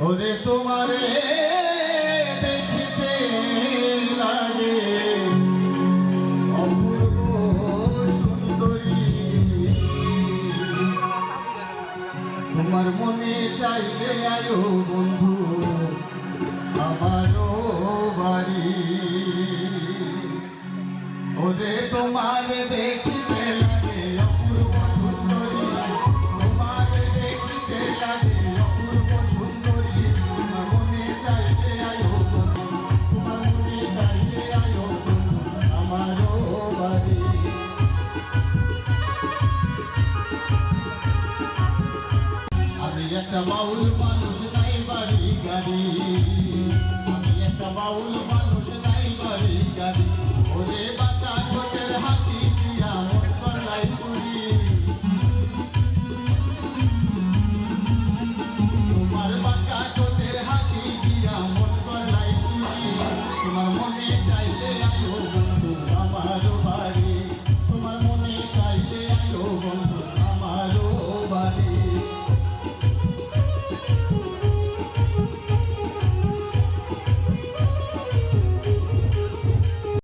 ওরে তোমারে দেখিতে লাগে অপূর্ব সুন্দরী, তোমার মনে চাইলে আয়ো বন্ধু আমারও বাড়ি। ওরে তোমারে দেখিতে লাগে অপূর্ব সুন্দরী, তোমারে দেখিতে লাগে অপূর্ব সুন্দরী, তোমার মনে চাইলে আয়ো বন্ধু, তোমার মনে চাইলে আয়ো বন্ধু আমারও বাড়ি। আমি একটা বাউল মানুষ নাই বাড়ি গাড়ি, আমি একটা বাউল মানুষ নাই বাড়ি গাড়ি। ওরে